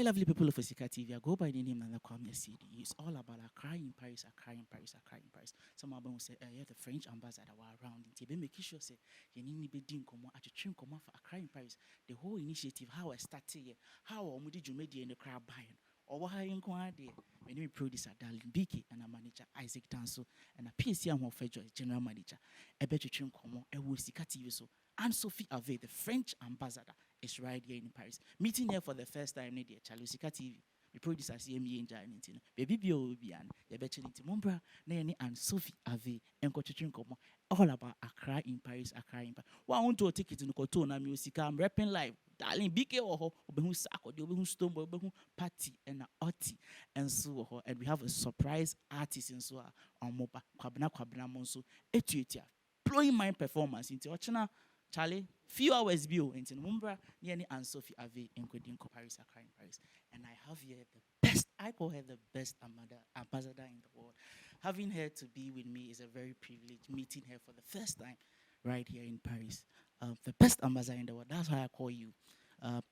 lovely people of OSIKA TV. I go by the name Nana Kwame CD. It's all about Accra in Paris, Accra in Paris, Accra in Paris. Some of them say, yeah, the French ambassador were around in Tebe, making sure say, you need to be doing come at a trim come for Accra in Paris. The whole initiative, how I started here, how I did you made in the crowd buying, or what I inquired there. When we producer Darlene Biki and a manager Isaac Tanso and a PSC and Federal General Manager, a better trim come on, OSIKA TV. So, and Sophie Ave, the French ambassador, is right here in Paris. Meeting here for the first time, near OSIKA TV. The producer CME in Giant, baby Biobian, the betting into Mombra, Nanny and Sophie Ave, and Coaching Como, all about Accra in Paris, Accra in Paris. Well, I want to take it in the Cotona music. I'm rapping live. Darling, BK or Obehu Sako, the Obehu Stone, Obehu Party, and Oti, and so. And we have a surprise artist in so on Moba, Kwabna Monso, Etuitia, blowing my performance into Ochana. Charlie, few hours bio into Mumbra, Niani and Sophie Ave in Paris, Accra in Paris. And I have here the best, I call her the best ambassador in the world. Having her to be with me is a very privilege, meeting her for the first time right here in Paris. The best ambassador in the world. That's why I call you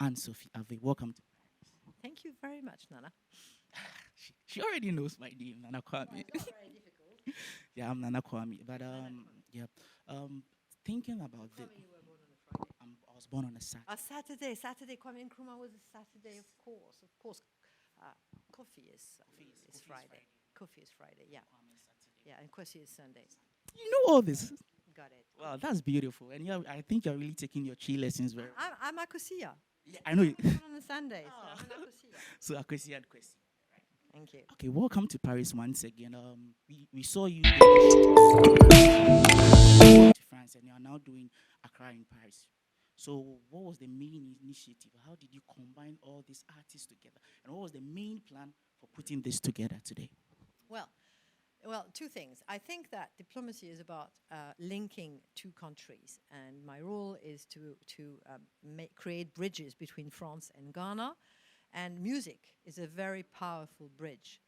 Anne Sophie Ave. Welcome to Paris. Thank you very much, Nana. She already knows my name, Nana Kwame. Well, it's not very difficult. Yeah, I'm Nana Kwame. But yeah. Thinking about this. You were born on a Friday. I was born on a Saturday. Saturday. Kwame Nkrumah was a Saturday, of course. Coffee is Friday. Coffee is Friday, yeah. Yeah, and Kwesi is Sunday. You know all this. Got it. Wow, that's beautiful. And I think you're really taking your chi lessons very well. I'm a Kosia. Yeah, I know it. On a Sunday, so I'm an Kosia. So Akwesi and Kwesi. Thank you. Okay, welcome to Paris once again. We saw you to France, and you are now doing Accra in Paris. So, what was the main initiative? How did you combine all these artists together? And what was the main plan for putting this together today? Well, two things. I think that diplomacy is about linking two countries, and my role is to create bridges between France and Ghana, and music is a very powerful bridge.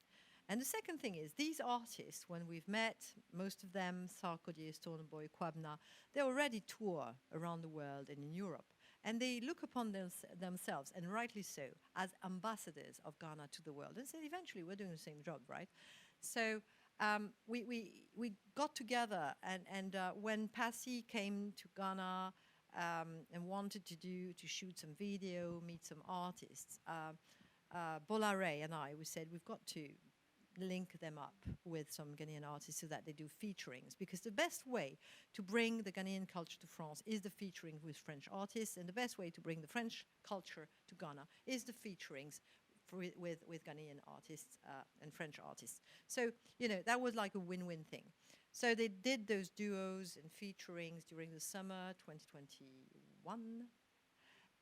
And the second thing is, these artists, when we've met, most of them, Sarkodie, Stoneboy, Kwabna, they already tour around the world and in Europe. And they look upon themselves, and rightly so, as ambassadors of Ghana to the world. And so eventually we're doing the same job, right? So we got together, and when Passy came to Ghana and wanted to shoot some video, meet some artists, Bolare and I, we said we've got to link them up with some Ghanaian artists so that they do featurings, because the best way to bring the Ghanaian culture to France is the featuring with French artists, and the best way to bring the French culture to Ghana is the featurings with Ghanaian artists and French artists. So, that was like a win-win thing. So they did those duos and featurings during the summer 2021,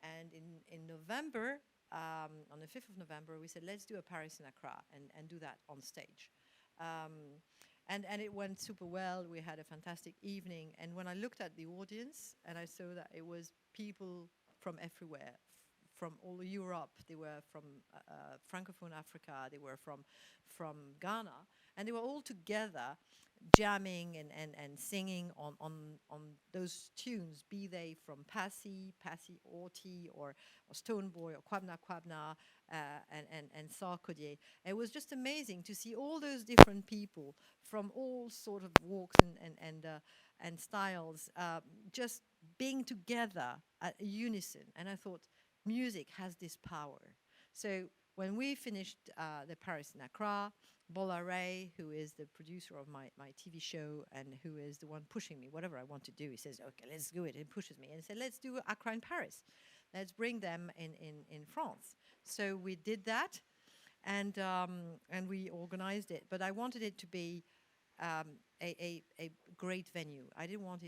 and in November, on the 5th of November, we said, let's do a Paris and Accra and do that on stage. And it went super well. We had a fantastic evening. And when I looked at the audience and I saw that it was people from everywhere, from all Europe, they were from Francophone Africa, they were from Ghana, and they were all together jamming and singing on those tunes, be they from Passy, Orti, or Stoneboy, or Kwabna, and Sarkodie. It was just amazing to see all those different people from all sort of walks and styles just being together at unison. And I thought, music has this power. So when we finished the Paris and Accra, Bolare, who is the producer of my TV show and who is the one pushing me, whatever I want to do, he says, okay, let's do it. He pushes me and he said, let's do Accra in Paris. Let's bring them in France. So we did that, and we organized it. But I wanted it to be a great venue. I didn't want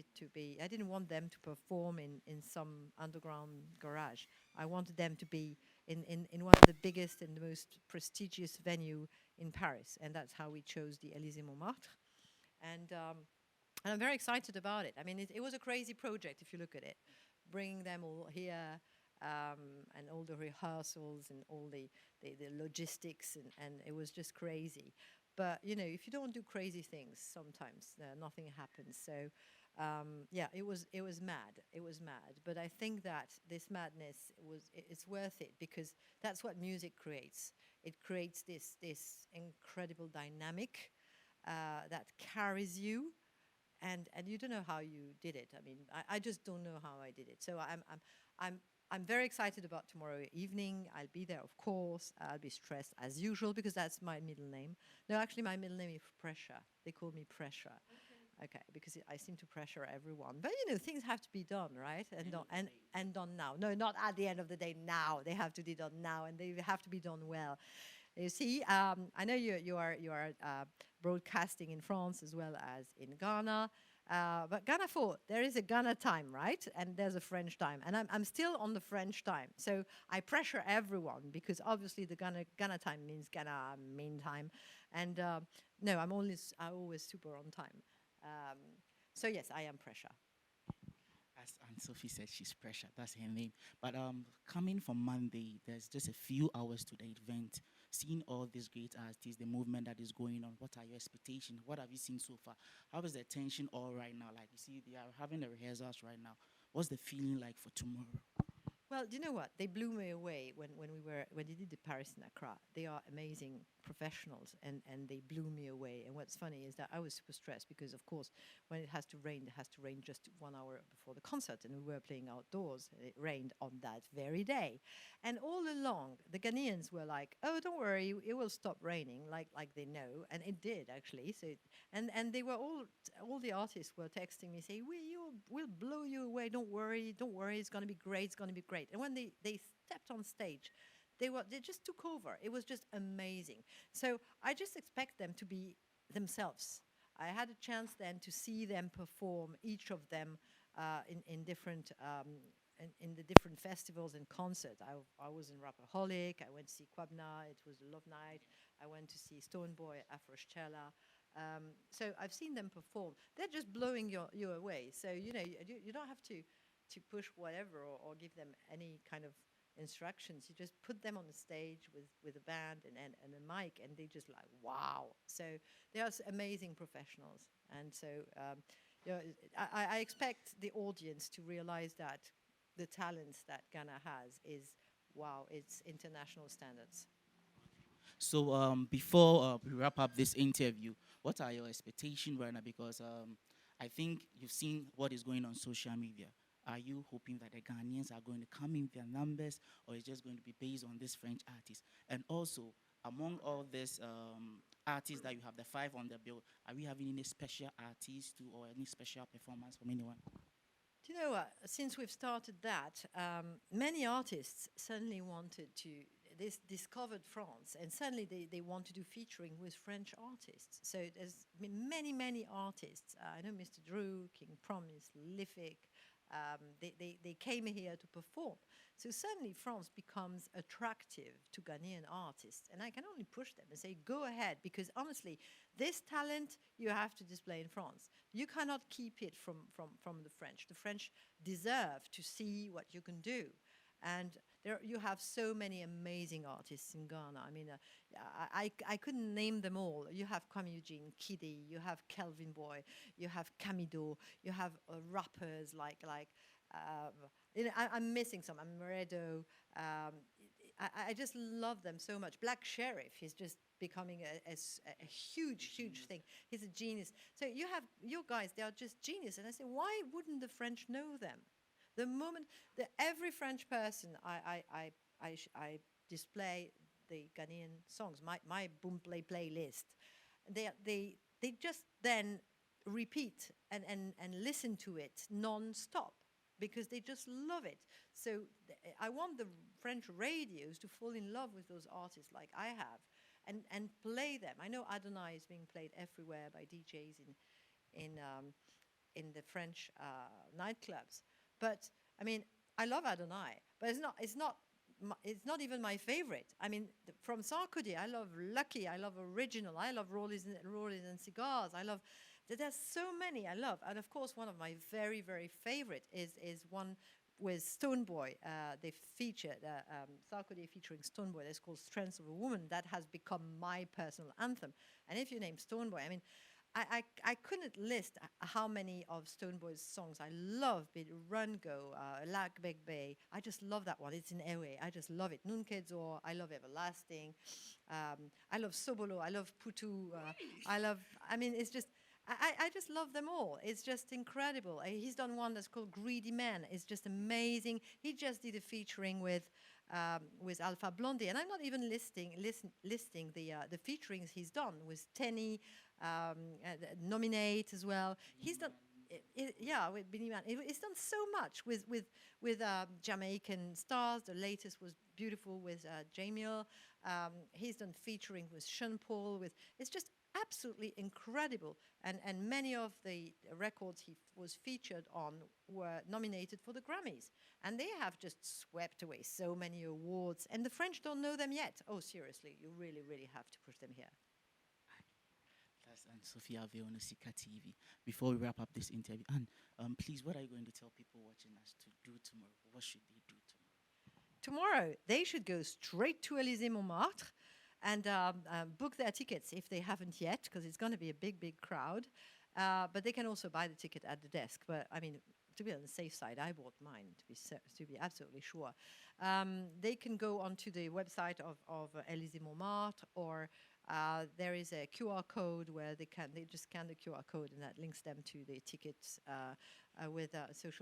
them to perform in some underground garage. I wanted them to be in one of the biggest and the most prestigious venue in Paris, and that's how we chose the Élysée Montmartre. And I'm very excited about it. I mean, it was a crazy project if you look at it, bringing them all here, and all the rehearsals and all the logistics, and it was just crazy. But if you don't do crazy things, sometimes nothing happens. So Yeah, it was mad. It was mad. But I think that this madness it's worth it because that's what music creates. It creates this incredible dynamic that carries you, and you don't know how you did it. I mean, I just don't know how I did it. So I'm I'm very excited about tomorrow evening. I'll be there, of course. I'll be stressed as usual because that's my middle name. No, actually, my middle name is Pressure. They call me Pressure. Okay, because I seem to pressure everyone. But things have to be done, right? And done, and done now. No, not at the end of the day. Now they have to be done now, and they have to be done well. You see, I know you are broadcasting in France as well as in Ghana. But Ghana 4, there is a Ghana time, right? And there's a French time. And I'm still on the French time. So I pressure everyone because obviously the Ghana time means Ghana mean time. And no, I'm always super on time. Um, so yes, I am pressure. As Aunt Sophie said, she's Pressure. That's her name. But coming from Monday, there's just a few hours to the event. Seeing all these great artists, the movement that is going on, what are your expectations? What have you seen so far? How is the tension all right now? Like you see, they are having the rehearsals right now. What's the feeling like for tomorrow? Well, do you know what? They blew me away when they did the Paris and Accra. They are amazing professionals, and they blew me away. And what's funny is that I was super stressed because, of course, when it has to rain, it has to rain just 1 hour before the concert, and we were playing outdoors. And it rained on that very day, and all along the Ghanaians were like, "Oh, don't worry, it will stop raining," like they know, and it did actually. So and they were all the artists were texting me saying, we'll blow you away, don't worry, it's going to be great, it's going to be great. And when they stepped on stage, they just took over. It was just amazing. So I just expect them to be themselves. I had a chance then to see them perform, each of them in different in the different festivals and concerts. I was in Rapperholic, I went to see Kwabna, it was a love night. I went to see Stoneboy, Afrochella. So I've seen them perform. They're just blowing you away. So you don't have to push whatever or give them any kind of instructions. You just put them on the stage with a band and a mic, and they just like wow. So they are amazing professionals, and so I expect the audience to realize that the talents that Ghana has is wow. It's international standards. So before we wrap up this interview, what are your expectations right now? Because I think you've seen what is going on social media. Are you hoping that the Ghanaians are going to come in their numbers, or is just going to be based on this French artist? And also, among all these artists that you have, the five on the bill, are we having any special artists too, or any special performance from anyone? Do you know what? Since we've started that, many artists suddenly wanted to this discovered France, and suddenly they want to do featuring with French artists. So there's been many artists. I know Mr. Drew, King Promise, Lific. They came here to perform. So suddenly France becomes attractive to Ghanaian artists, and I can only push them and say, go ahead, because honestly, this talent you have to display in France. You cannot keep it from the French. The French deserve to see what you can do. And there you have so many amazing artists in Ghana. I mean, I couldn't name them all. You have Kwame Eugene, Kiddy, you have Kelvin Boy, you have Camido, you have rappers like I'm missing some. I'm Moredo. I just love them so much. Black Sheriff is just becoming a huge thing. He's a genius. So you have your guys, they are just genius. And I say, why wouldn't the French know them? The moment that every French person I display the Ghanaian songs, my boom playlist, they just then repeat and listen to it non-stop because they just love it. So I want the French radios to fall in love with those artists like I have and play them. I know Adonai is being played everywhere by DJs in the French nightclubs. But I mean, I love Adonai, but it's not even my favorite. I mean, from Sarkozy, I love Lucky, I love Original, I love Rollies and Cigars. There's so many I love, and of course, one of my very favorite is one with Stoneboy. They featured Sarkozy featuring Stoneboy. That's called "Strength of a Woman." That has become my personal anthem. And if you name Stoneboy, I mean, I couldn't list how many of Stoneboy's songs I love. Be it Run Go, Lac Bec Bay. I just love that one. It's in Ewe. I just love it. Nunkezor. I love Everlasting. I love Sobolo. I love Putu. I love. I mean, it's just. I just love them all. It's just incredible. He's done one that's called Greedy Man. It's just amazing. He just did a featuring with Alpha Blondie, and I'm not even listing the featurings he's done with Tenny, Nominate as well. He's done. Yeah, with Billy Man, he's done so much with Jamaican stars. The latest was beautiful with Jamil. He's done featuring with Sean Paul. It's just absolutely incredible. And many of the records he was featured on were nominated for the Grammys. And they have just swept away so many awards. And the French don't know them yet. Oh, seriously, you really, really have to push them here. That's Sophie Ave on OSIKA TV. Before we wrap up this interview, and please, what are you going to tell people watching us to do tomorrow? What should they do tomorrow? Tomorrow, they should go straight to Élysée Montmartre and book their tickets if they haven't yet, because it's going to be a big, big crowd. But they can also buy the ticket at the desk. But I mean, to be on the safe side, I bought mine to be absolutely sure. They can go onto the website of Élysée Montmartre, or there is a QR code where they just scan the QR code, and that links them to the tickets with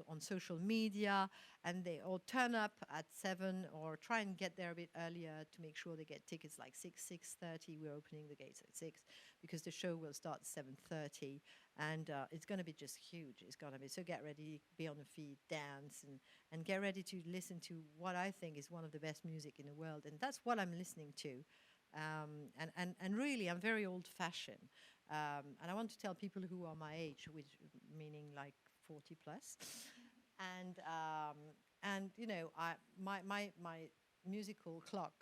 on social media, and they all turn up at 7 or try and get there a bit earlier to make sure they get tickets like 6:30. We're opening the gates at 6 because the show will start at 7:30, and it's going to be just huge. It's going to be so. Get ready, be on the feet, dance, and get ready to listen to what I think is one of the best music in the world, and that's what I'm listening to. And really, I'm very old-fashioned, and I want to tell people who are my age, which meaning like 40 plus, and you know, my musical clock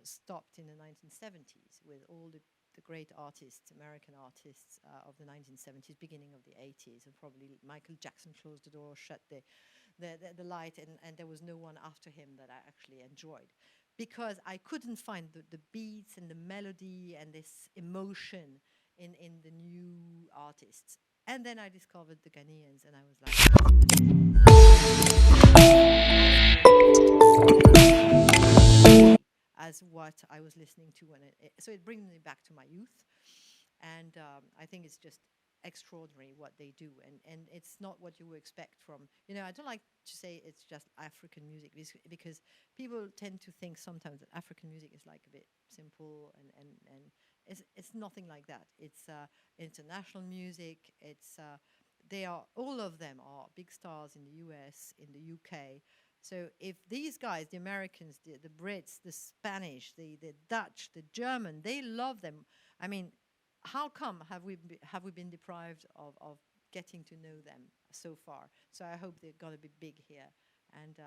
stopped in the 1970s with all the great artists, American artists of the 1970s, beginning of the 80s, and probably Michael Jackson closed the door, shut the light, and there was no one after him that I actually enjoyed, because I couldn't find the beats and the melody and this emotion in the new artists. And then I discovered the Ghanaians, and I was like, as what I was listening to, so it brings me back to my youth, and I think it's just extraordinary what they do, and it's not what you would expect from, you know, I don't like to say it's just African music, because people tend to think sometimes that African music is like a bit simple, and it's nothing like that. It's international music. It's they are, all of them are big stars in the US, in the UK. So if these guys, the Americans, the Brits, the Spanish, the Dutch, the German, they love them. I mean, how come have we been deprived of getting to know them so far? So I hope they're going to be big here. And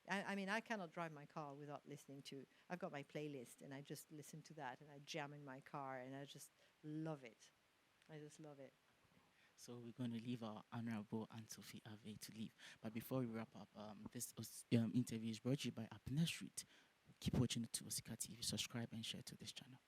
I mean, I cannot drive my car without listening to. I've got my playlist, and I just listen to that, and I jam in my car, and I just love it. I just love it. So we're going to leave our honorable Aunt Sophie Ave to leave. But before we wrap up, this interview is brought to you by Ave.Accra In Paris. Keep watching to OSIKA TV. Subscribe and share to this channel.